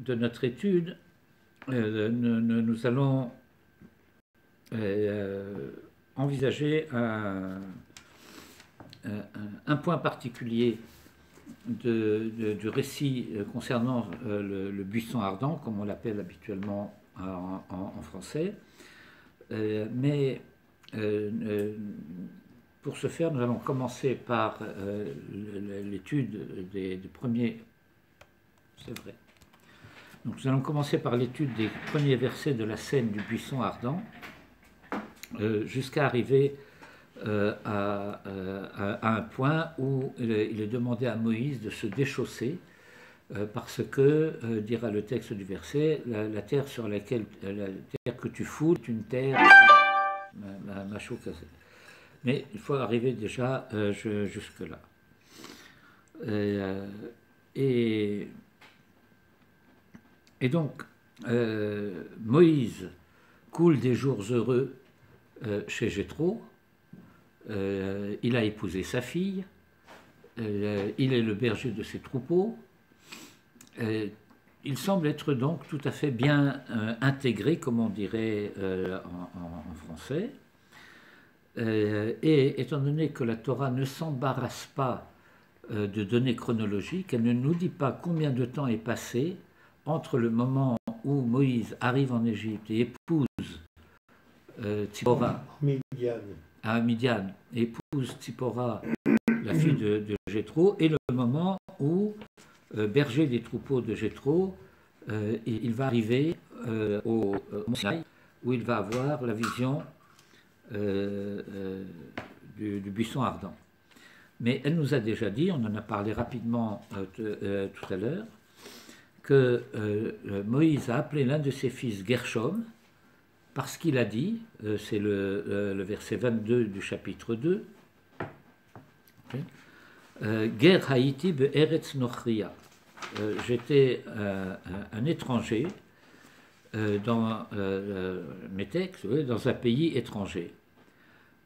de notre étude, nous allons envisager un point particulier du récit concernant le buisson ardent, comme on l'appelle habituellement en français. Mais pour ce faire, nous allons commencer par l'étude des premiers... C'est vrai. Donc nous allons commencer par l'étude des premiers versets de la scène du buisson ardent, jusqu'à arriver à un point où il est demandé à Moïse de se déchausser, parce que, dira le texte du verset, la terre sur laquelle la terre que tu foules est une terre machokasée. Mais il faut arriver déjà jusque-là. Et donc, Moïse coule des jours heureux chez Jéthro. Il a épousé sa fille. Il est le berger de ses troupeaux. Il semble être donc tout à fait bien intégré, comme on dirait en français. Et étant donné que la Torah ne s'embarrasse pas de données chronologiques, elle ne nous dit pas combien de temps est passé entre le moment où Moïse arrive en Égypte et épouse Tzipora à Midian, épouse Tzipora, la fille de Jéthro, et le moment où, berger des troupeaux de Jéthro, il va arriver au Mont Sinaï, où il va avoir la vision du buisson ardent. Mais elle nous a déjà dit, on en a parlé rapidement tout à l'heure, que Moïse a appelé l'un de ses fils Gershom, parce qu'il a dit, c'est le verset 22 du chapitre 2, Ger Haïti be'eretz nochria. J'étais un étranger dans mes textes, dans un pays étranger.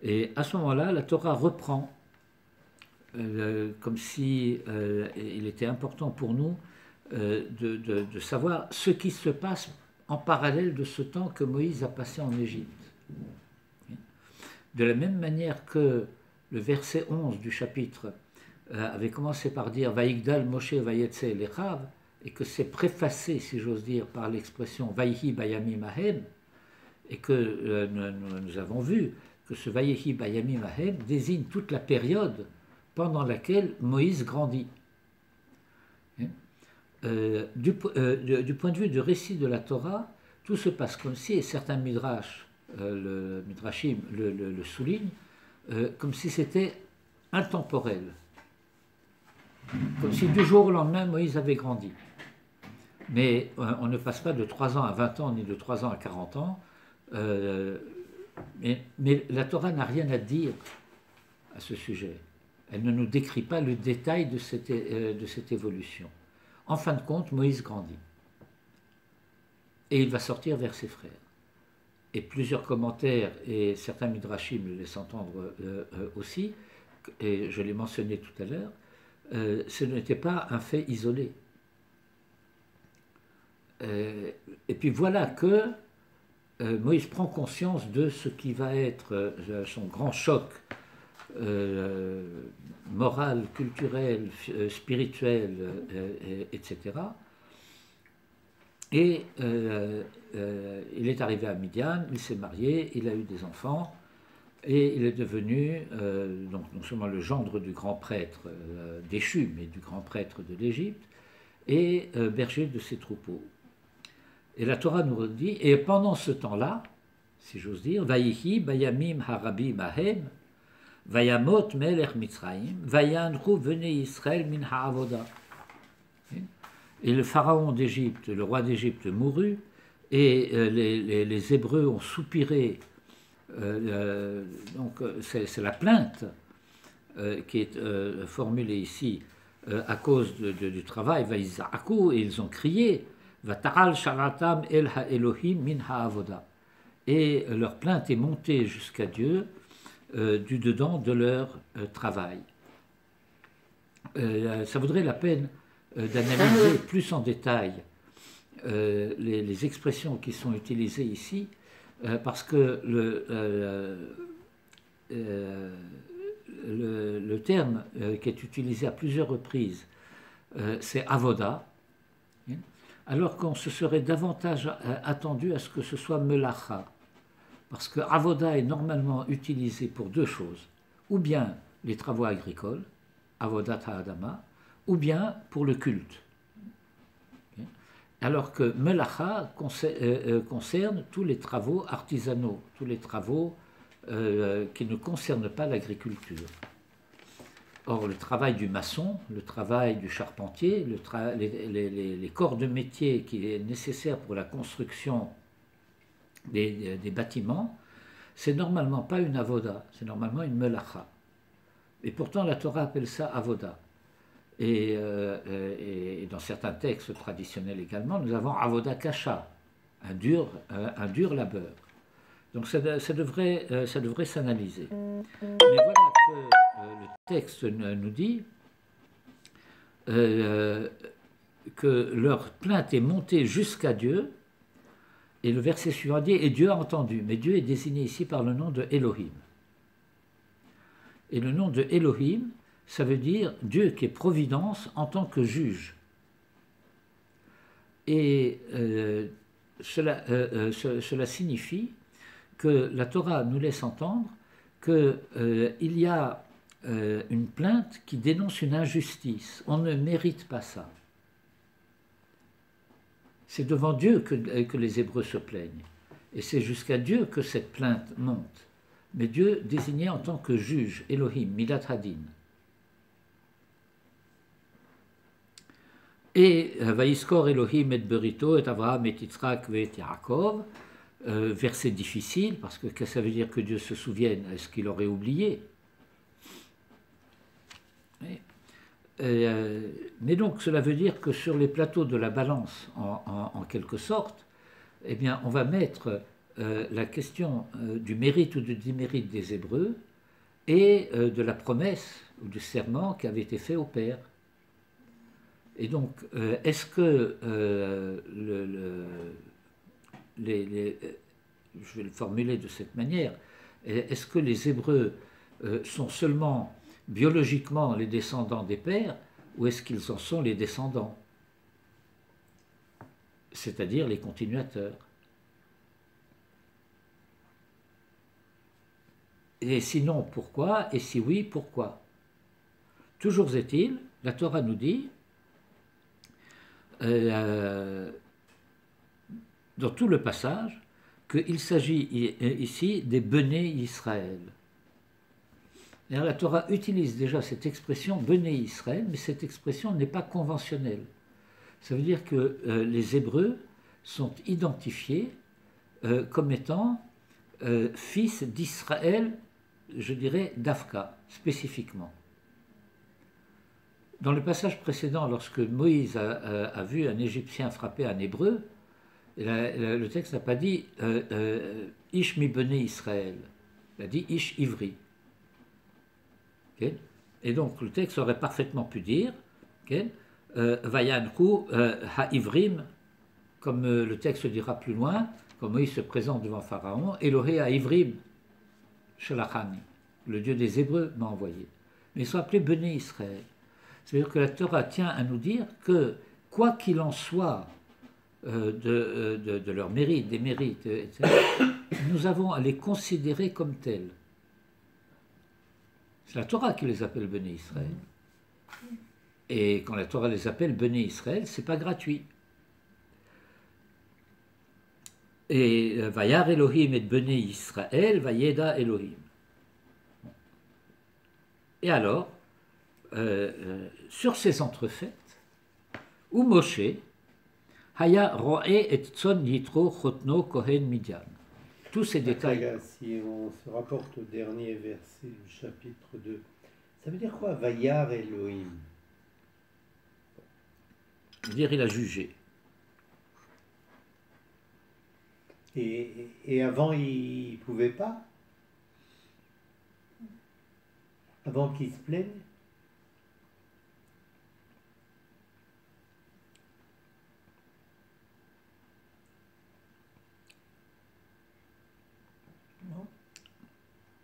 Et à ce moment-là, la Torah reprend, comme si il était important pour nous de savoir ce qui se passe en parallèle de ce temps que Moïse a passé en Égypte. De la même manière que le verset 11 du chapitre avait commencé par dire « Vaïgdal Moshe Vayetse Lechav » et que c'est préfacé, si j'ose dire, par l'expression « Vaïhi Bayami Mahem » et que nous avons vu que ce « Vaïhi Bayami Mahem » désigne toute la période pendant laquelle Moïse grandit. Du point de vue du récit de la Torah, tout se passe comme si, et certains le midrashim le soulignent, comme si c'était intemporel. Comme si du jour au lendemain, Moïse avait grandi. Mais on ne passe pas de 3 ans à 20 ans, ni de 3 ans à 40 ans. Mais la Torah n'a rien à dire à ce sujet. Elle ne nous décrit pas le détail de cette évolution. En fin de compte, Moïse grandit. Et il va sortir vers ses frères. Et plusieurs commentaires, et certains midrashim le laissent entendre aussi, et je l'ai mentionné tout à l'heure, ce n'était pas un fait isolé. Et puis voilà que Moïse prend conscience de ce qui va être son grand choc moral, culturel, spirituel, etc. Et il est arrivé à Midian, il s'est marié, il a eu des enfants, et il est devenu donc non seulement le gendre du grand prêtre déchu, mais du grand prêtre de l'Égypte, et berger de ses troupeaux. Et la Torah nous dit, et pendant ce temps-là, si j'ose dire, Vayihi bayamim harabi mahem, Vayamot melech Mitzrayim, Vayanru venez Israël min ha'avoda. Et le pharaon d'Égypte, le roi d'Égypte mourut, et les Hébreux ont soupiré. Donc c'est la plainte qui est formulée ici à cause du travail. Vaïza'aku, et ils ont crié, Vataral sharatam el ha'elohim min ha'avoda. Et leur plainte est montée jusqu'à Dieu du dedans de leur travail. Ça vaudrait la peine d'analyser plus en détail les expressions qui sont utilisées ici, parce que le terme qui est utilisé à plusieurs reprises, c'est avoda, alors qu'on se serait davantage attendu à ce que ce soit melacha, parce que avoda est normalement utilisé pour deux choses, ou bien les travaux agricoles, avodat ha'adama, ou bien pour le culte. Alors que melacha concerne tous les travaux artisanaux, tous les travaux qui ne concernent pas l'agriculture. Or, le travail du maçon, le travail du charpentier, les corps de métier qui est nécessaire pour la construction des bâtiments, c'est normalement pas une avoda, c'est normalement une melacha. Et pourtant, la Torah appelle ça avoda. Et dans certains textes traditionnels également, nous avons avoda kasha, un dur labeur. Donc ça devrait s'analyser. Mais voilà que le texte nous dit que leur plainte est montée jusqu'à Dieu, et le verset suivant dit « Et Dieu a entendu ». Mais Dieu est désigné ici par le nom de Elohim. Et le nom de Elohim, ça veut dire Dieu qui est providence en tant que juge. Et cela signifie que la Torah nous laisse entendre qu'il y a une plainte qui dénonce une injustice. On ne mérite pas ça. C'est devant Dieu que les Hébreux se plaignent. Et c'est jusqu'à Dieu que cette plainte monte. Mais Dieu désigné en tant que juge, Elohim, Midat Hadin. Et Vaïskor Elohim et Berito, et Avraham et Yitzhak et Yaakov, verset difficile, parce que ça veut dire que Dieu se souvienne, est-ce qu'il aurait oublié? Mais donc cela veut dire que sur les plateaux de la balance, en quelque sorte, eh bien, on va mettre la question du mérite ou du démérite des Hébreux et de la promesse ou du serment qui avait été fait au Père. Et donc, est-ce que je vais le formuler de cette manière, est-ce que les Hébreux sont seulement biologiquement les descendants des pères, ou est-ce qu'ils en sont les descendants, c'est-à-dire les continuateurs? Et sinon, pourquoi? Et si oui, pourquoi? Toujours est-il, la Torah nous dit, dans tout le passage, qu'il s'agit ici des Béné Israël. Et la Torah utilise déjà cette expression Béné Israël, mais cette expression n'est pas conventionnelle. Ça veut dire que les Hébreux sont identifiés comme étant fils d'Israël, je dirais d'Afka, spécifiquement. Dans le passage précédent, lorsque Moïse a vu un Égyptien frapper un Hébreu, le texte n'a pas dit Ish mi Béné Israël, il a dit Ish Ivri. Okay. Et donc le texte aurait parfaitement pu dire Vayanku ha-ivrim, comme le texte dira plus loin, quand Moïse se présente devant Pharaon, Elohé ha-ivrim shalachani, le Dieu des Hébreux m'a envoyé. Mais ils sont appelés Béné Israël. C'est-à-dire que la Torah tient à nous dire que, quoi qu'il en soit de leur mérite, des mérites, etc., nous avons à les considérer comme tels. C'est la Torah qui les appelle Béné Israël. Et quand la Torah les appelle Béné Israël, ce n'est pas gratuit. Et Vayar Elohim et Béné Israël, Vayeda Elohim. Et alors, sur ces entrefaites, où Moshe, Haya Roe et Tson Yitro Chotno Kohen Midian. Tous ces détails. Si on se rapporte au dernier verset du chapitre 2, ça veut dire quoi, Vayar Elohim? Ça veut dire il a jugé. Et avant, il ne pouvait pas? Avant qu'il se plaigne?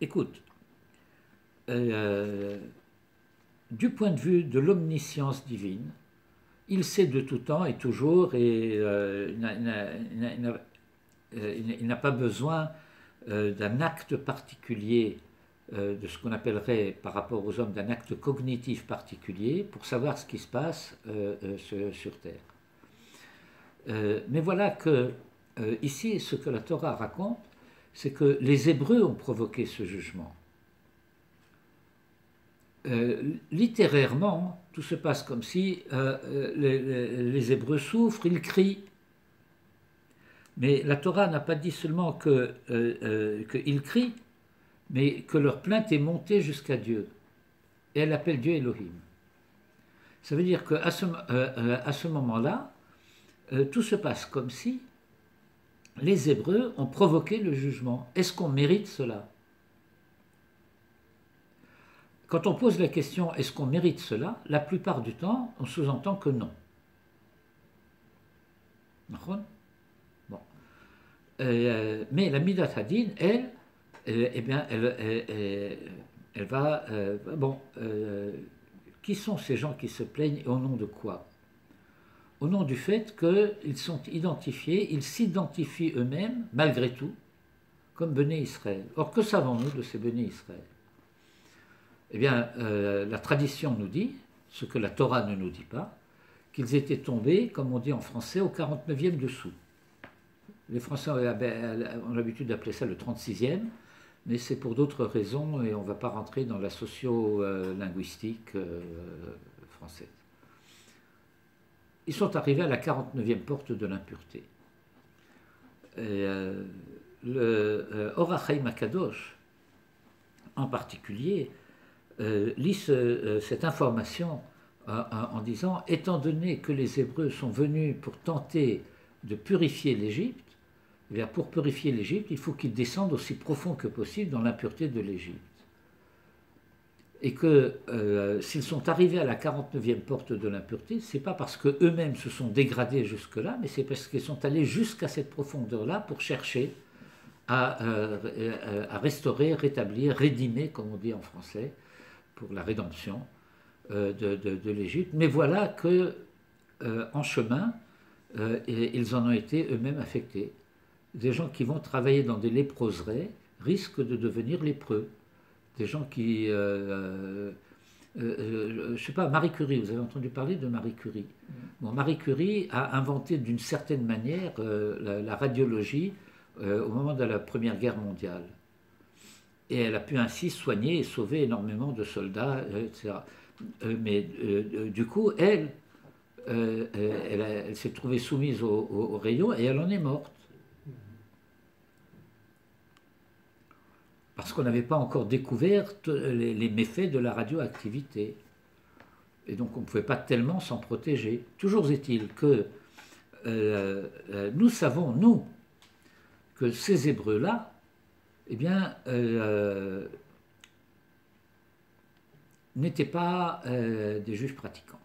écoute, du point de vue de l'omniscience divine, il sait de tout temps et toujours, et il n'a pas besoin d'un acte particulier, de ce qu'on appellerait par rapport aux hommes d'un acte cognitif particulier pour savoir ce qui se passe sur Terre. Mais voilà que ici, ce que la Torah raconte, c'est que les Hébreux ont provoqué ce jugement. Littérairement, tout se passe comme si les Hébreux souffrent, ils crient. Mais la Torah n'a pas dit seulement qu'ils crient, mais que leur plainte est montée jusqu'à Dieu. Et elle appelle Dieu Elohim. Ça veut dire qu'à ce moment-là, tout se passe comme si les Hébreux ont provoqué le jugement. Est-ce qu'on mérite cela? Quand on pose la question est-ce qu'on mérite cela, la plupart du temps, on sous-entend que non. Bon. Mais la Midat Hadin, elle, eh bien, elle va... qui sont ces gens qui se plaignent et au nom de quoi? Au nom du fait qu'ils sont identifiés, ils s'identifient eux-mêmes, malgré tout, comme Béné Israël. Or, que savons-nous de ces Béné Israël? Eh bien, la tradition nous dit, ce que la Torah ne nous dit pas, qu'ils étaient tombés, comme on dit en français, au 49e dessous. Les Français ont l'habitude d'appeler ça le 36e, mais c'est pour d'autres raisons et on ne va pas rentrer dans la socio-linguistique française. Ils sont arrivés à la 49e porte de l'impureté. Le Or HaChaim HaKadosh, en particulier, lit cette information en disant « Étant donné que les Hébreux sont venus pour tenter de purifier l'Égypte, eh bien, pour purifier l'Égypte, il faut qu'ils descendent aussi profond que possible dans l'impureté de l'Égypte. Et que s'ils sont arrivés à la 49e porte de l'impureté, ce n'est pas parce qu'eux-mêmes se sont dégradés jusque-là, mais c'est parce qu'ils sont allés jusqu'à cette profondeur-là pour chercher à restaurer, rétablir, rédimer, comme on dit en français, pour la rédemption de l'Égypte. Mais voilà que, en chemin, ils en ont été eux-mêmes affectés. Des gens qui vont travailler dans des léproseries risquent de devenir lépreux. Des gens qui... je ne sais pas, Marie Curie, vous avez entendu parler de Marie Curie? Bon, Marie Curie a inventé d'une certaine manière la radiologie au moment de la Première Guerre mondiale. Et elle a pu ainsi soigner et sauver énormément de soldats, etc. Mais du coup, elle s'est trouvée soumise aux rayons et elle en est morte. Parce qu'on n'avait pas encore découvert les méfaits de la radioactivité. Et donc on ne pouvait pas tellement s'en protéger. Toujours est-il que nous savons, nous, que ces Hébreux-là, eh bien, n'étaient pas des juifs pratiquants,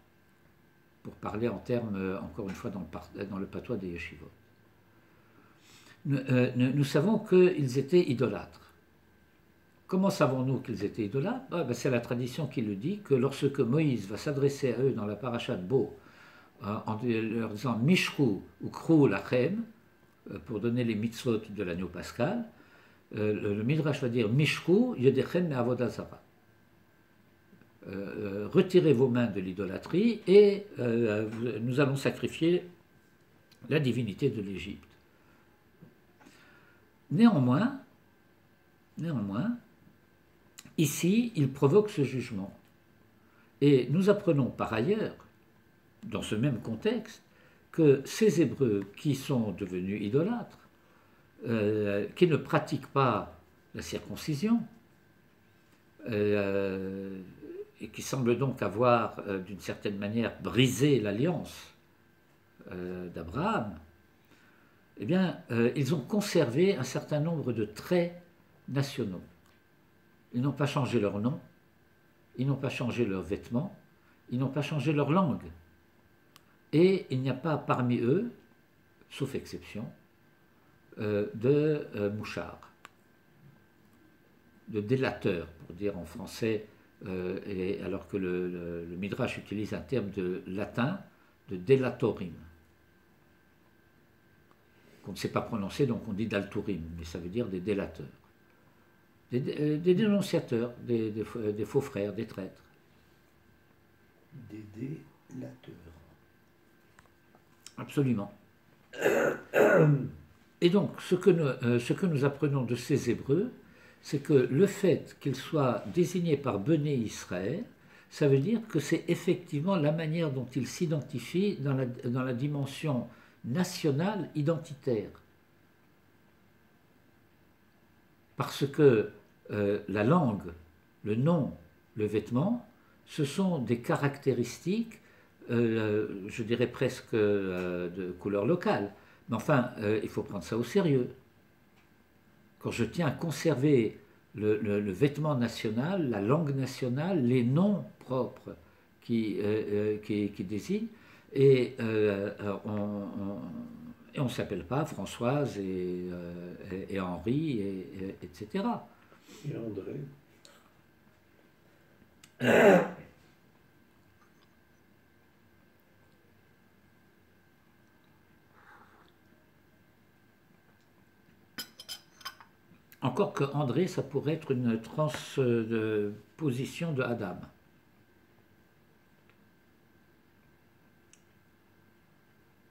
pour parler en termes, encore une fois, dans le patois des yeshivot. Nous savons qu'ils étaient idolâtres. Comment savons-nous qu'ils étaient idolâtres? C'est la tradition qui le dit, que lorsque Moïse va s'adresser à eux dans la paracha de Bo, en leur disant « Mishru ou Krou lachem », pour donner les mitzvot de l'agneau pascal, le Midrash va dire « Mishru yedechem me'avodah zara ». Retirez vos mains de l'idolâtrie et nous allons sacrifier la divinité de l'Égypte. Néanmoins, ici, il provoque ce jugement. Et nous apprenons par ailleurs, dans ce même contexte, que ces Hébreux qui sont devenus idolâtres, qui ne pratiquent pas la circoncision, et qui semblent donc avoir, d'une certaine manière, brisé l'alliance d'Abraham, eh bien, ils ont conservé un certain nombre de traits nationaux. Ils n'ont pas changé leur nom, ils n'ont pas changé leurs vêtements, ils n'ont pas changé leur langue. Et il n'y a pas parmi eux, sauf exception, de mouchard. de délateur, pour dire en français, alors que le Midrash utilise un terme de latin, de delatorim, qu'on ne sait pas prononcer, donc on dit dalturim, mais ça veut dire des délateurs, des dénonciateurs, des faux frères, des traîtres. Des délateurs. Absolument. Et donc, ce que nous apprenons de ces Hébreux, c'est que le fait qu'ils soient désignés par Béné Israël, ça veut dire que c'est effectivement la manière dont ils s'identifient dans la dimension nationale identitaire. Parce que la langue, le nom, le vêtement, ce sont des caractéristiques, je dirais presque de couleur locale. Mais enfin, il faut prendre ça au sérieux. Quand je tiens à conserver le vêtement national, la langue nationale, les noms propres qui désignent, et on ne s'appelle pas Françoise et Henri, etc. Et André. Encore que André, ça pourrait être une transposition de Adam.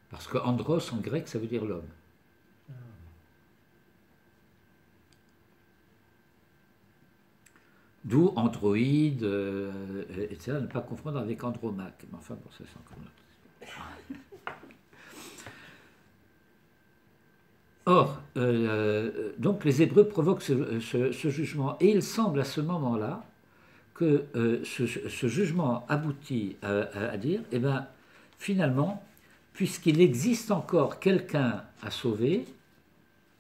Parce que andros en grec, ça veut dire l'homme. D'où androïde, etc. Ne pas confondre avec Andromaque. Mais enfin, bon, ça c'est encore une autre histoire. Or, donc les Hébreux provoquent ce jugement, et il semble à ce moment-là que ce jugement aboutit à dire, eh bien, finalement, puisqu'il existe encore quelqu'un à sauver,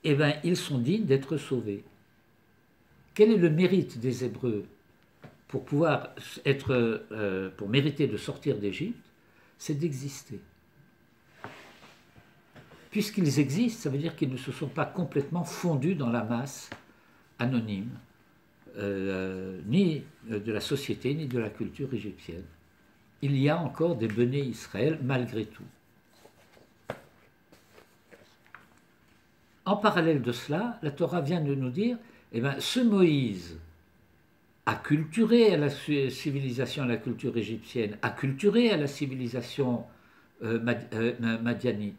eh bien, ils sont dignes d'être sauvés. Quel est le mérite des Hébreux pour pouvoir pour mériter de sortir d'Égypte? C'est d'exister. Puisqu'ils existent, ça veut dire qu'ils ne se sont pas complètement fondus dans la masse anonyme, ni de la société, ni de la culture égyptienne. Il y a encore des Béné Israël malgré tout. En parallèle de cela, la Torah vient de nous dire, eh bien, ce Moïse acculturé à la civilisation, à la culture égyptienne, acculturé à la civilisation madianite,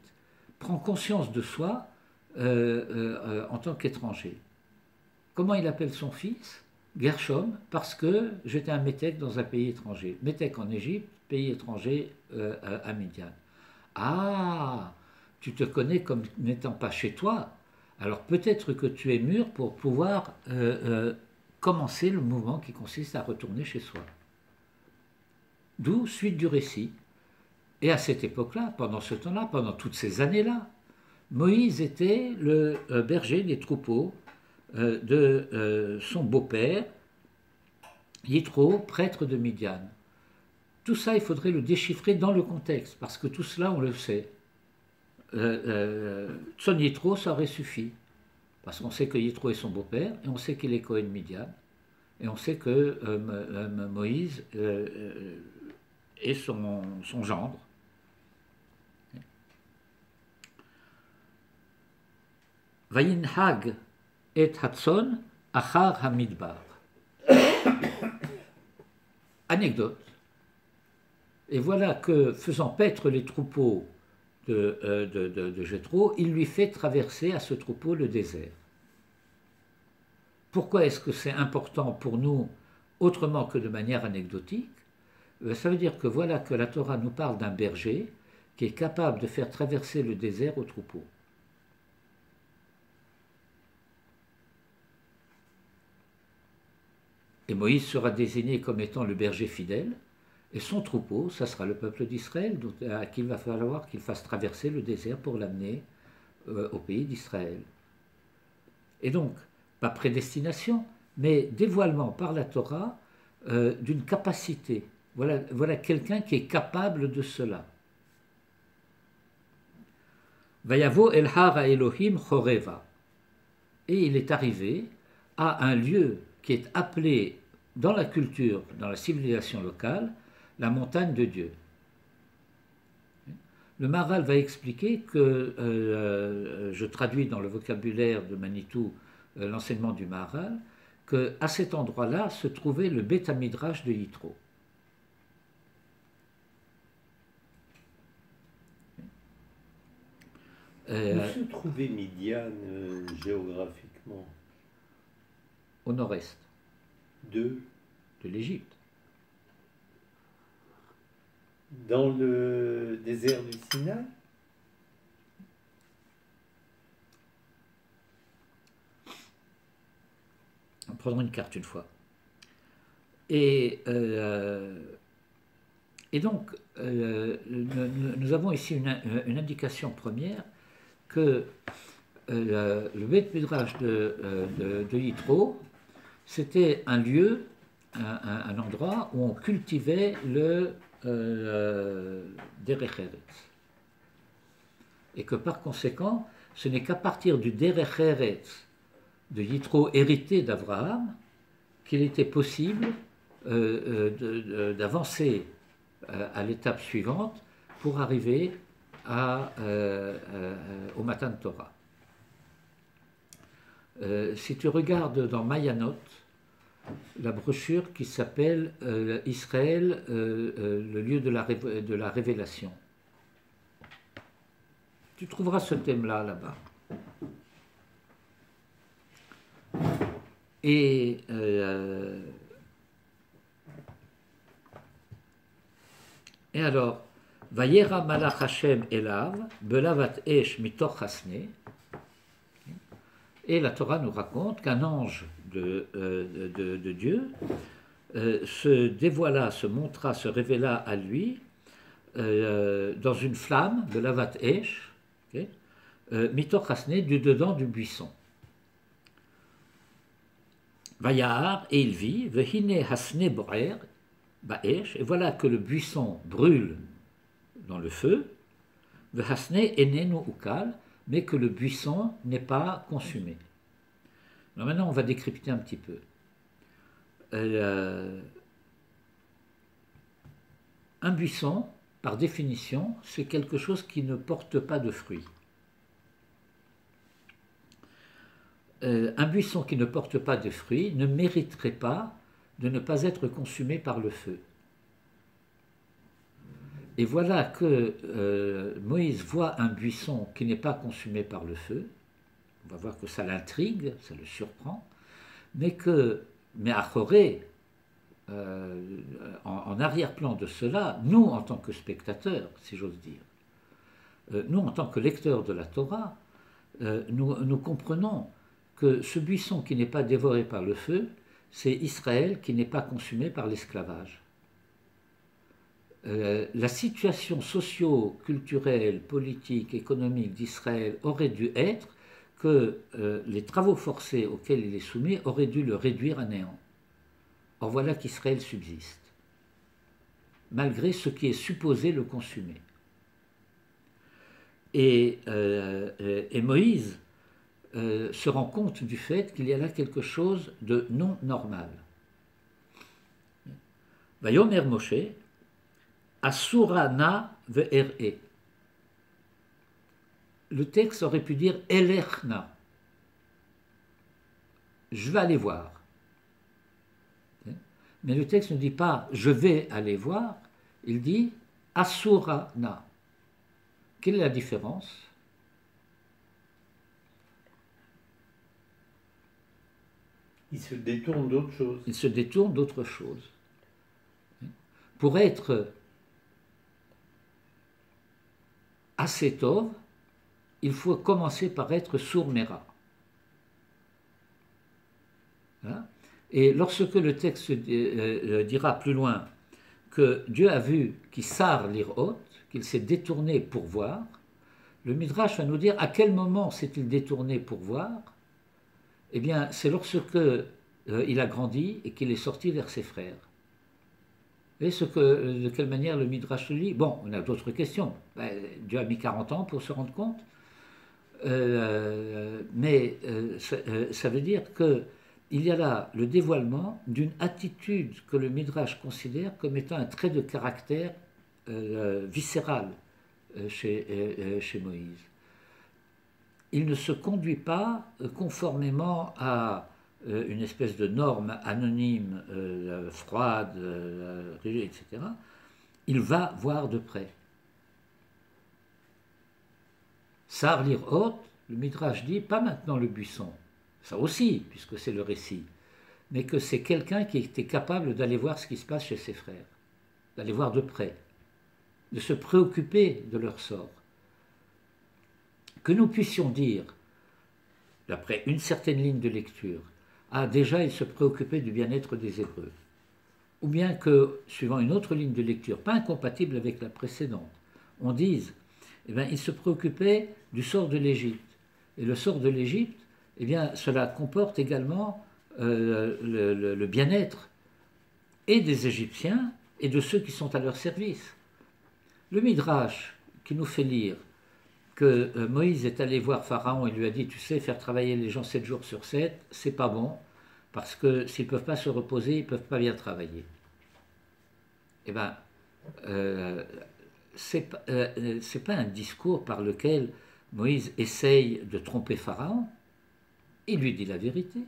prend conscience de soi en tant qu'étranger. Comment il appelle son fils? Gershom, parce que j'étais un métèque dans un pays étranger. Métèque en Égypte, pays étranger à Midian. Ah, tu te connais comme n'étant pas chez toi, alors peut-être que tu es mûr pour pouvoir commencer le mouvement qui consiste à retourner chez soi. D'où suite du récit. Et à cette époque-là, pendant ce temps-là, pendant toutes ces années-là, Moïse était le berger des troupeaux de son beau-père, Yitro, prêtre de Midian. Tout ça, il faudrait le déchiffrer dans le contexte, parce que tout cela, on le sait. Son Yitro, ça aurait suffi, parce qu'on sait que Yitro est son beau-père, et on sait qu'il est Cohen Midian, et on sait que Moïse est son gendre. Vayinhag et Hatson achar hamidbar. Anecdote. Et voilà que, faisant paître les troupeaux de Jéthro, il lui fait traverser à ce troupeau le désert. Pourquoi est-ce que c'est important pour nous, autrement que de manière anecdotique? Ça veut dire que voilà que la Torah nous parle d'un berger qui est capable de faire traverser le désert au troupeau. Et Moïse sera désigné comme étant le berger fidèle, et son troupeau, ça sera le peuple d'Israël, à qui il va falloir qu'il fasse traverser le désert pour l'amener au pays d'Israël. Et donc, pas prédestination, mais dévoilement par la Torah d'une capacité. Voilà quelqu'un qui est capable de cela. Vayavo el har Elohim choreva. Et il est arrivé à un lieu qui est appelée dans la culture, dans la civilisation locale, la montagne de Dieu. Le Maharal va expliquer que, je traduis dans le vocabulaire de Manitou l'enseignement du Maharal, qu'à cet endroit-là se trouvait le Beth Midrash de Yitro. Où se trouvait Midian géographiquement? Au nord-est de l'Égypte. Dans le désert du Sinaï? Prenons une carte une fois. Et donc, nous avons ici une indication première que le Beth Midrash de Yitro, c'était un lieu, un endroit où on cultivait le Derech Eretz. Et que par conséquent, ce n'est qu'à partir du Derech Eretz de Yitro hérité d'Abraham qu'il était possible d'avancer à l'étape suivante pour arriver au Matan Torah. Si tu regardes dans Mayanot, la brochure qui s'appelle Israël, le lieu de la révélation, tu trouveras ce thème-là là-bas. Et alors, Vayera Malach Hashem Elav, Belavat Esh Mitoch Hasne. Et la Torah nous raconte qu'un ange de Dieu se dévoila, se montra, se révéla à lui dans une flamme, Belavat Esh, okay, Mitoch Hasne, du dedans du buisson. Vayahar, et il vit, Vehine Hasne Borer, Baesh, et voilà que le buisson brûle dans le feu, Vehasne Enenu Ukal, mais que le buisson n'est pas consumé. Alors maintenant, on va décrypter un petit peu. Un buisson, par définition, c'est quelque chose qui ne porte pas de fruits. Un buisson qui ne porte pas de fruits ne mériterait pas de ne pas être consumé par le feu. Et voilà que Moïse voit un buisson qui n'est pas consumé par le feu. On va voir que ça l'intrigue, ça le surprend, mais à Choré, en arrière-plan de cela, nous en tant que spectateurs, si j'ose dire, nous en tant que lecteurs de la Torah, nous comprenons que ce buisson qui n'est pas dévoré par le feu, c'est Israël qui n'est pas consumé par l'esclavage. La situation socio-culturelle, politique, économique d'Israël aurait dû être que les travaux forcés auxquels il est soumis auraient dû le réduire à néant. Or voilà qu'Israël subsiste, malgré ce qui est supposé le consumer. Et Moïse se rend compte du fait qu'il y a là quelque chose de non normal. Vayomer Moshe, Asura na ve'er'e. Le texte aurait pu dire Elechna. Je vais aller voir. Mais le texte ne dit pas je vais aller voir, il dit Asura na. Quelle est la différence? Il se détourne d'autre chose. Il se détourne d'autre chose. Pour être assez tov, il faut commencer par être sourd-méra. Et lorsque le texte dira plus loin que Dieu a vu qu'il s'ar l'irhot, qu'il s'est détourné pour voir, le Midrash va nous dire à quel moment s'est-il détourné pour voir. Eh bien, c'est lorsque il a grandi et qu'il est sorti vers ses frères. Et de quelle manière le Midrash le lit? Bon, on a d'autres questions. Dieu a mis 40 ans pour se rendre compte. Mais ça veut dire que il y a là le dévoilement d'une attitude que le Midrash considère comme étant un trait de caractère viscéral chez Moïse. Il ne se conduit pas conformément à une espèce de norme anonyme, froide, etc. Il va voir de près. Sar lirot, le Midrash dit, pas maintenant le buisson, ça aussi, puisque c'est le récit, mais que c'est quelqu'un qui était capable d'aller voir ce qui se passe chez ses frères, d'aller voir de près, de se préoccuper de leur sort. Que nous puissions dire, d'après une certaine ligne de lecture, ah déjà il se préoccupait du bien-être des Hébreux, ou bien que, suivant une autre ligne de lecture, pas incompatible avec la précédente, on dise, eh bien, il se préoccupait du sort de l'Égypte. Et le sort de l'Égypte, eh bien, cela comporte également le bien-être et des Égyptiens et de ceux qui sont à leur service. Le Midrash qui nous fait lire que Moïse est allé voir Pharaon et lui a dit, tu sais, faire travailler les gens 7 jours sur 7, c'est pas bon, parce que s'ils ne peuvent pas se reposer, ils ne peuvent pas bien travailler. Eh bien, c'est pas un discours par lequel Moïse essaye de tromper Pharaon, il lui dit la vérité.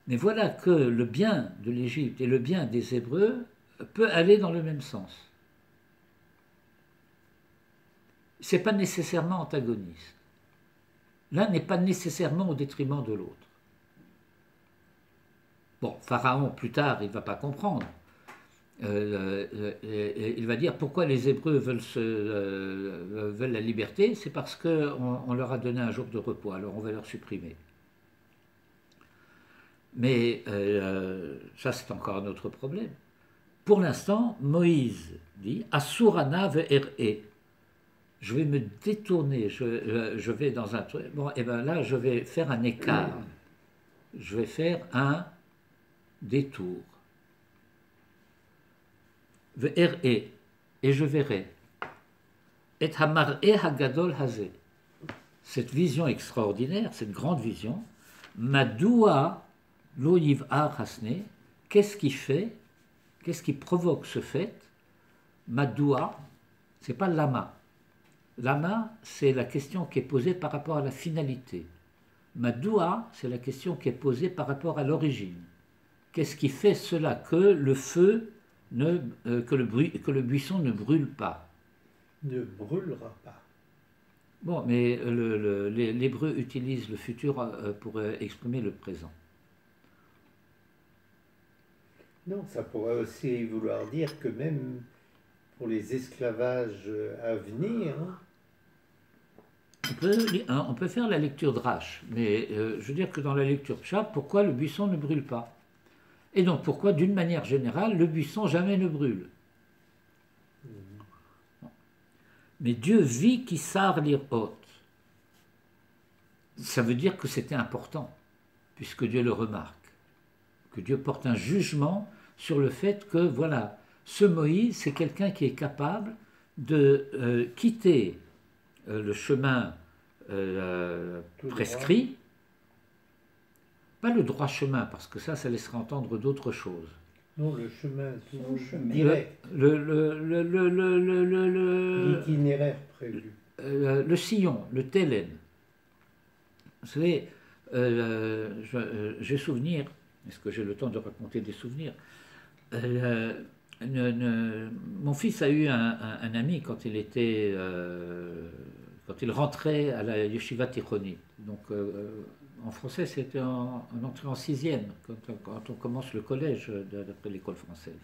Mais voilà que le bien de l'Égypte et le bien des Hébreux peut aller dans le même sens. Ce n'est pas nécessairement antagoniste. L'un n'est pas nécessairement au détriment de l'autre. Bon, Pharaon, plus tard, il ne va pas comprendre. Il va dire pourquoi les Hébreux veulent la liberté, c'est parce qu'on leur a donné un jour de repos, alors on va leur supprimer. Mais ça, c'est encore un autre problème. Pour l'instant, Moïse dit Asurana ve'er'e. Je vais me détourner, je vais dans un truc. Bon, et bien là, je vais faire un écart. Je vais faire un détour. Ve'er'e. Et je verrai. Et hamar'e hagadol hazeh. Cette vision extraordinaire, cette grande vision, Madoua lo yiv'ar hasne, qu'est-ce qui fait, qu'est-ce qui provoque ce fait? Madoua, c'est pas lama. Lama, c'est la question qui est posée par rapport à la finalité. Madoua, c'est la question qui est posée par rapport à l'origine. Qu'est-ce qui fait cela que le feu, que le buisson ne brûle pas? Ne brûlera pas. Bon, mais l'hébreu utilise le futur pour exprimer le présent. Non, ça pourrait aussi vouloir dire que même pour les esclavages à venir, on peut faire la lecture Drash, mais je veux dire que dans la lecture Pshat, pourquoi le buisson ne brûle pas? Et donc pourquoi, d'une manière générale, le buisson jamais ne brûle? Mais Dieu vit qui sar lirot. Ça veut dire que c'était important, puisque Dieu le remarque, que Dieu porte un jugement sur le fait que, voilà, ce Moïse, c'est quelqu'un qui est capable de quitter le chemin prescrit, pas le droit chemin, parce que ça laisserait entendre d'autres choses. Non, le chemin direct. L'itinéraire prévu. Le sillon, le télène. Vous savez, j'ai souvenir, est-ce que j'ai le temps de raconter des souvenirs? Mon fils a eu un ami quand il était, quand il rentrait à la Yeshiva Tichonit. Donc, en français, c'était en entrée en 6e, quand on commence le collège d'après l'école française.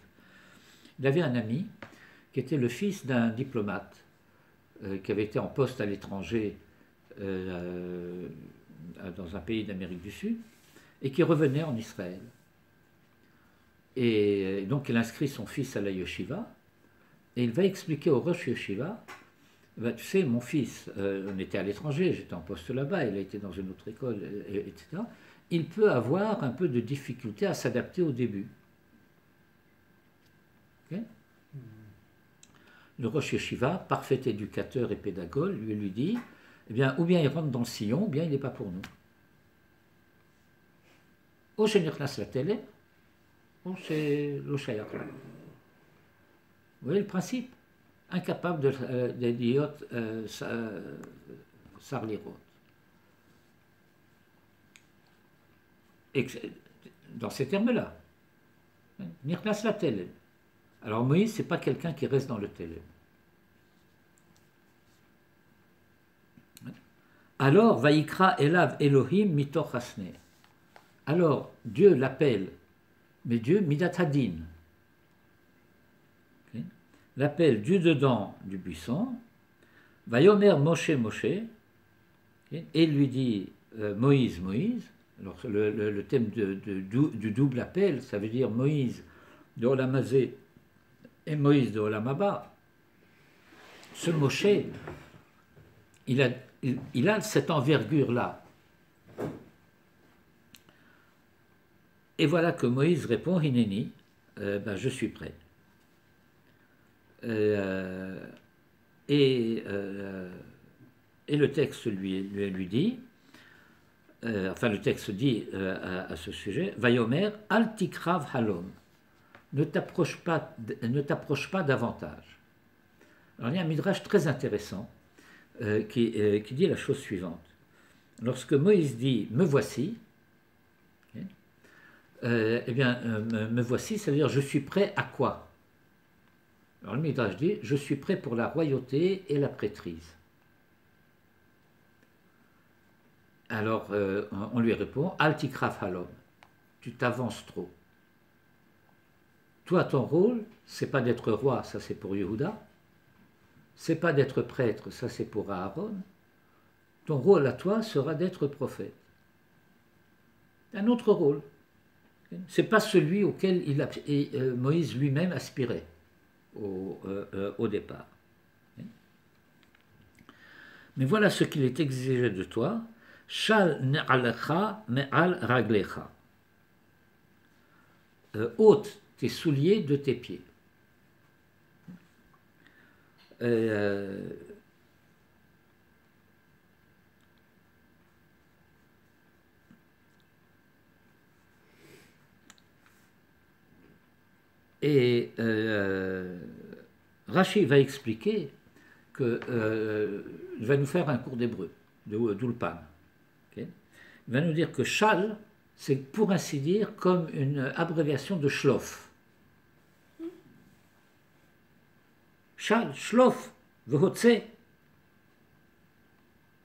Il avait un ami qui était le fils d'un diplomate qui avait été en poste à l'étranger dans un pays d'Amérique du Sud et qui revenait en Israël. Et donc il inscrit son fils à la yeshiva et il va expliquer au Rosh Yeshiva, ben, tu sais, mon fils, on était à l'étranger, j'étais en poste là-bas, il a été dans une autre école, etc. Il peut avoir un peu de difficulté à s'adapter au début. Okay? Le Rosh Yeshiva, parfait éducateur et pédagogue, lui dit, eh bien, ou bien il rentre dans le sillon, ou bien il n'est pas pour nous. ou שנכנס לתלם, ou שלא שייך לה. Vous voyez le principe? Incapable de להיות שר לראות. Dans ces termes-là, נכנס לתלם. Alors Moïse, ce n'est pas quelqu'un qui reste dans le télém. Alors, Vaïkra Elav Elohim mitoch hasne. Alors, Dieu l'appelle, mais Dieu midat hadin. Okay. L'appelle du dedans du buisson. Vayomer Moshe Moshe. Okay. Et lui dit Moïse Moïse. Alors, le thème du double appel, ça veut dire Moïse de Olam Hazé et Moïse de Olam Haba. Ce Moshe, il a cette envergure-là. Et voilà que Moïse répond, Hineni, je suis prêt. Et le texte lui dit, le texte dit à ce sujet, Vayomer, al tikrav halom, ne t'approche pas davantage. Alors il y a un midrash très intéressant qui dit la chose suivante. Lorsque Moïse dit « me voici okay, », me voici, ça veut dire « je suis prêt à quoi ?» Alors le midrash dit « je suis prêt pour la royauté et la prêtrise ». Alors on lui répond « al tikraf halom », tu t'avances trop. Toi, ton rôle, c'est pas d'être roi, ça c'est pour Yehuda. C'est pas d'être prêtre, ça c'est pour Aaron. Ton rôle à toi sera d'être prophète. Un autre rôle. C'est pas celui auquel Moïse lui-même aspirait au départ. Mais voilà ce qu'il est exigé de toi. Shal ne'alecha me'al raglecha. Ôte tes souliers de tes pieds. Rashi va expliquer que il va nous faire un cours d'hébreu, d'Ulpan. Okay. Il va nous dire que Shal, c'est pour ainsi dire comme une abréviation de Shlof. Shal, Shlof, Vehotse. Vous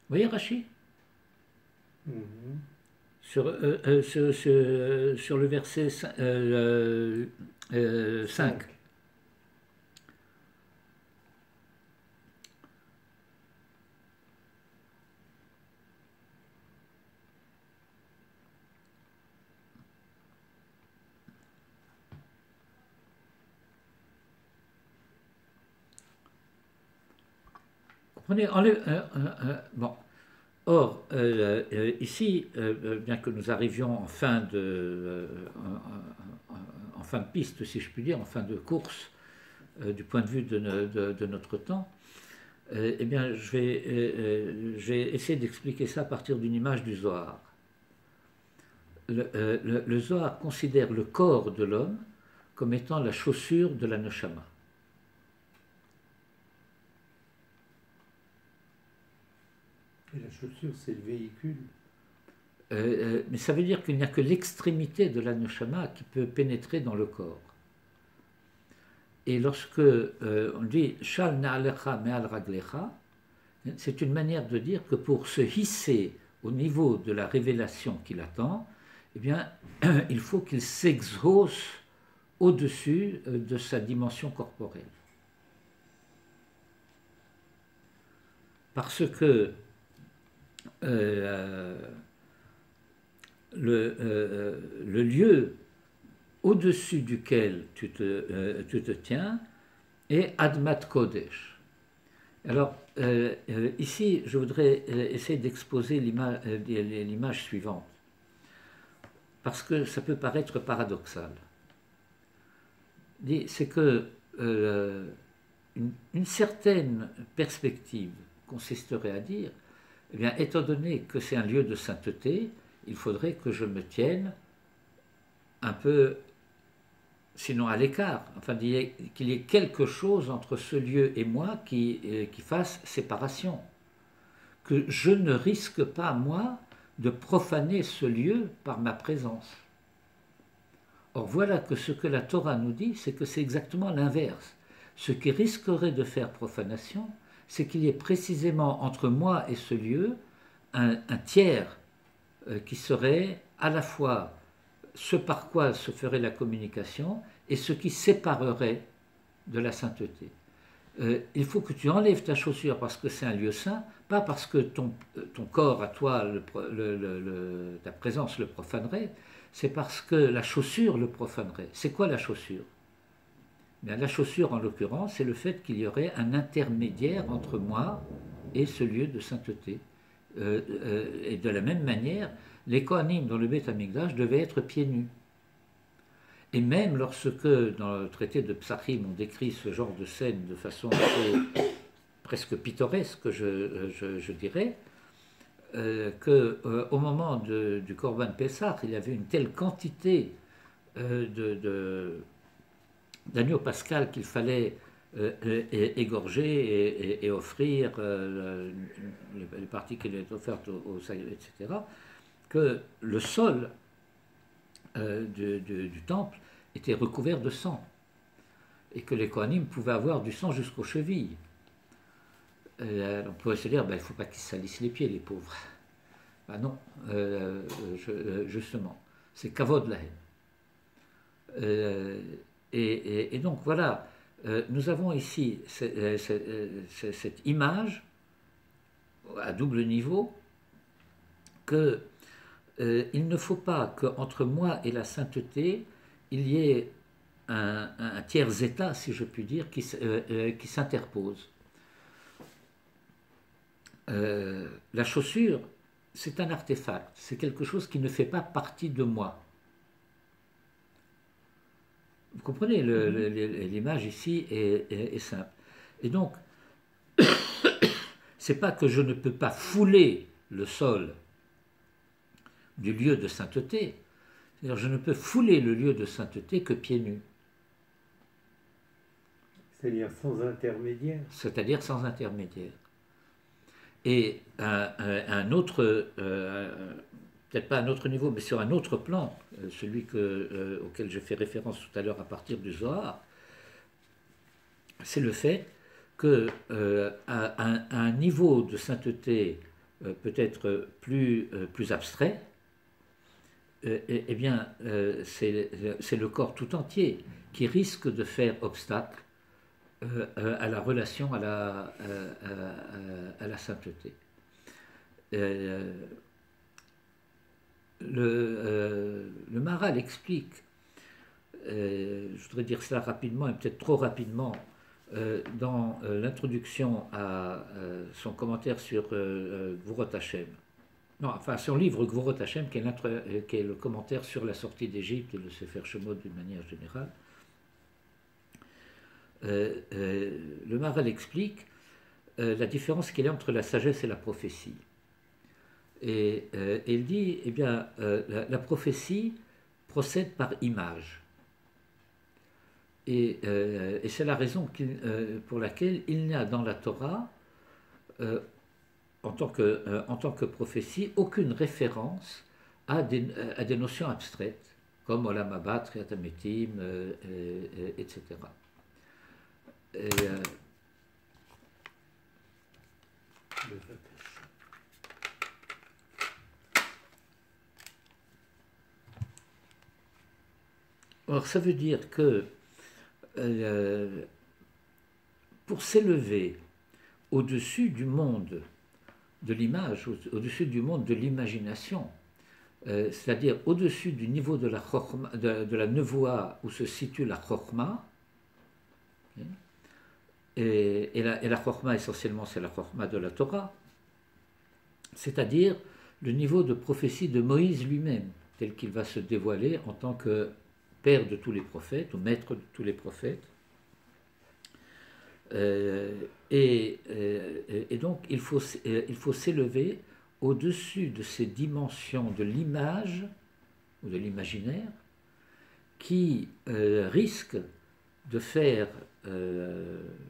voyez Rashi? Sur le verset 5. Bon. Or, ici, bien que nous arrivions en fin de piste, si je puis dire, en fin de course, du point de vue de notre temps, eh bien, je vais essayer d'expliquer ça à partir d'une image du Zohar. Le Zohar considère le corps de l'homme comme étant la chaussure de la Neshama. Et la chaussure, c'est le véhicule. Mais ça veut dire qu'il n'y a que l'extrémité de la neshama qui peut pénétrer dans le corps. Et lorsque on dit Shal na'alecha me'al raglecha, c'est une manière de dire que pour se hisser au niveau de la révélation qu'il attend, eh bien, il faut qu'il s'exauce au-dessus de sa dimension corporelle. Parce que le lieu au-dessus duquel tu te tiens est Admat Kodesh. Alors, ici, je voudrais essayer d'exposer l'image suivante, parce que ça peut paraître paradoxal. C'est que une certaine perspective consisterait à dire, eh bien, étant donné que c'est un lieu de sainteté, il faudrait que je me tienne un peu, sinon à l'écart, enfin qu'il y ait quelque chose entre ce lieu et moi qui fasse séparation. Que je ne risque pas, moi, de profaner ce lieu par ma présence. Or voilà que ce que la Torah nous dit, c'est que c'est exactement l'inverse. Ce qui risquerait de faire profanation, c'est qu'il y ait précisément entre moi et ce lieu un tiers qui serait à la fois ce par quoi se ferait la communication et ce qui séparerait de la sainteté. Il faut que tu enlèves ta chaussure parce que c'est un lieu saint, pas parce que ton corps à toi, ta présence le profanerait, c'est parce que la chaussure le profanerait. C'est quoi la chaussure? Bien, la chaussure, en l'occurrence, c'est le fait qu'il y aurait un intermédiaire entre moi et ce lieu de sainteté. Et de la même manière, les Kohanim dans le Beth Amikdash devaient être pieds nus. Et même lorsque, dans le traité de Psachim, on décrit ce genre de scène de façon assez, presque pittoresque, je dirais, qu'au moment du Korban Pessah, il y avait une telle quantité d'agneaux pascal qu'il fallait égorger et offrir les parties qui étaient offertes au salut, etc., que le sol du temple était recouvert de sang et que les Kohanim pouvaient avoir du sang jusqu'aux chevilles. On pourrait se dire, il ne faut pas qu'ils salissent les pieds, les pauvres. Ben non, justement, c'est kavod lahem. Et donc voilà, nous avons ici cette image à double niveau que il ne faut pas qu'entre moi et la sainteté, il y ait un tiers état, si je puis dire, qui s'interpose. La chaussure, c'est un artefact, c'est quelque chose qui ne fait pas partie de moi. Vous comprenez, l'image ici est simple. Et donc, c'est pas que je ne peux pas fouler le sol du lieu de sainteté, c'est-à-dire je ne peux fouler le lieu de sainteté que pieds nus. C'est-à-dire sans intermédiaire. C'est-à-dire sans intermédiaire. Et un autre, peut-être pas un autre niveau, mais sur un autre plan, celui auquel je fais référence tout à l'heure à partir du Zohar, c'est le fait qu'à un niveau de sainteté peut-être plus abstrait, eh bien, c'est le corps tout entier qui risque de faire obstacle à la relation à la sainteté. Le Maharal explique, je voudrais dire cela rapidement et peut-être trop rapidement, dans l'introduction à son commentaire sur Gvurot Hashem. Non, enfin son livre Gvurot Hashem, qui est le commentaire sur la sortie d'Égypte et le Sefer Shemot d'une manière générale. Le Maharal explique la différence qu'il y a entre la sagesse et la prophétie. Et il dit, eh bien, la prophétie procède par image. Et c'est la raison pour laquelle il n'y a dans la Torah, en tant que prophétie, aucune référence à des notions abstraites, comme Olam Haba, Triat HaMetim, etc. Or, ça veut dire que pour s'élever au-dessus du monde de l'image, au-dessus du monde de l'imagination, c'est-à-dire au-dessus du niveau de la nevoa où se situe la chokma, et la chokma essentiellement c'est la chokma de la Torah, c'est-à-dire le niveau de prophétie de Moïse lui-même, tel qu'il va se dévoiler en tant que père de tous les prophètes, ou maître de tous les prophètes. Et donc il faut s'élever au-dessus de ces dimensions de l'image ou de l'imaginaire qui risque de faire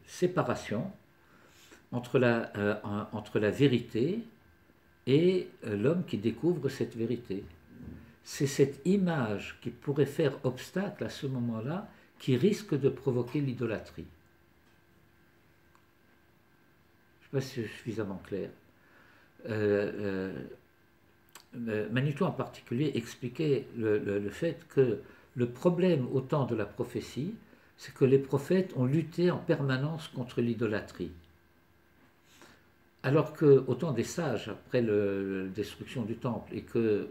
séparation entre la vérité et l'homme qui découvre cette vérité. C'est cette image qui pourrait faire obstacle à ce moment-là qui risque de provoquer l'idolâtrie. Je ne sais pas si c'est suffisamment clair. Manitou en particulier expliquait le fait que le problème au temps de la prophétie, c'est que les prophètes ont lutté en permanence contre l'idolâtrie. Alors qu'au temps des sages, après la destruction du temple, et que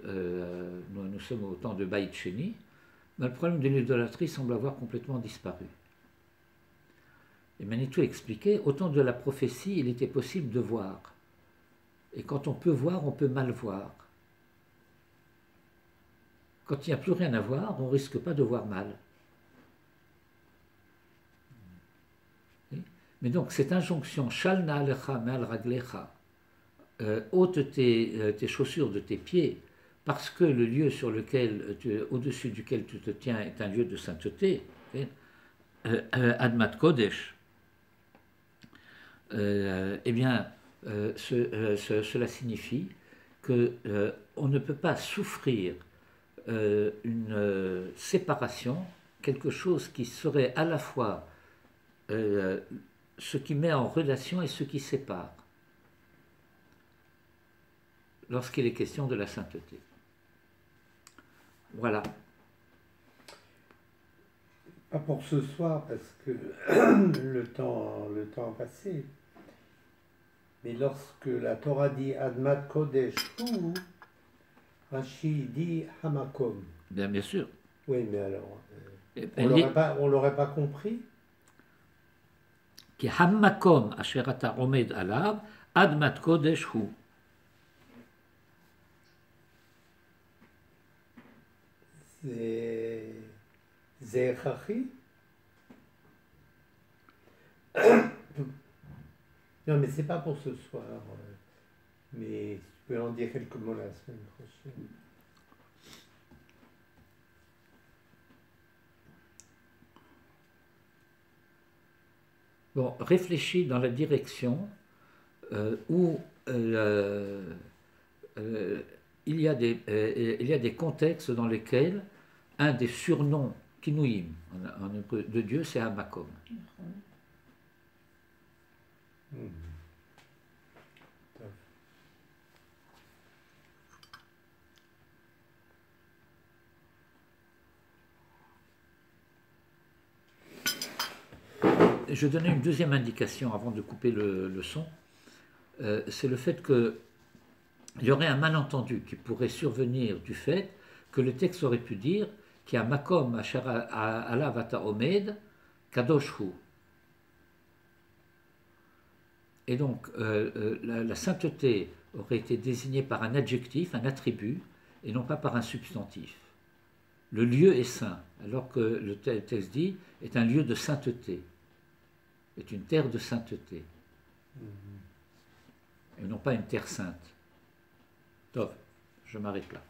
nous sommes au temps de Baït Sheni, le problème de l'idolâtrie semble avoir complètement disparu. Et Manitou expliquait, au temps de la prophétie, il était possible de voir. Et quand on peut voir, on peut mal voir. Quand il n'y a plus rien à voir, on ne risque pas de voir mal. Mais donc, cette injonction, Shal na'alecha me'al raglecha, ôte tes chaussures de tes pieds, parce que le lieu au-dessus duquel tu te tiens est un lieu de sainteté, Admat Kodesh, eh bien, cela signifie qu'on ne peut pas souffrir une séparation, quelque chose qui serait à la fois ce qui met en relation et ce qui sépare, lorsqu'il est question de la sainteté. Voilà. Pas pour ce soir, parce que le temps a passé. Mais lorsque la Torah dit Admat Kodesh Hu, Rashi dit Hamakom. Bien sûr. Oui, mais alors, on l'aurait pas compris. Ki Hamakom asher ata omed alav Admat Kodesh Hu. C'est Echachi. Non, mais c'est pas pour ce soir. Mais tu peux en dire quelques mots la semaine prochaine. Bon, réfléchis dans la direction où il y a des contextes dans lesquels un des surnoms Kinouim en hébreu de Dieu, c'est Hamakom. Je donnais une deuxième indication avant de couper le son. C'est le fait qu'il y aurait un malentendu qui pourrait survenir du fait que le texte aurait pu dire qu'il y a Makom Asher alav ata omed Kadosh Hu. Et donc, la sainteté aurait été désignée par un adjectif, un attribut, et non pas par un substantif. Le lieu est saint, alors que le texte dit est un lieu de sainteté, est une terre de sainteté, et non pas une terre sainte. Top, je m'arrête là.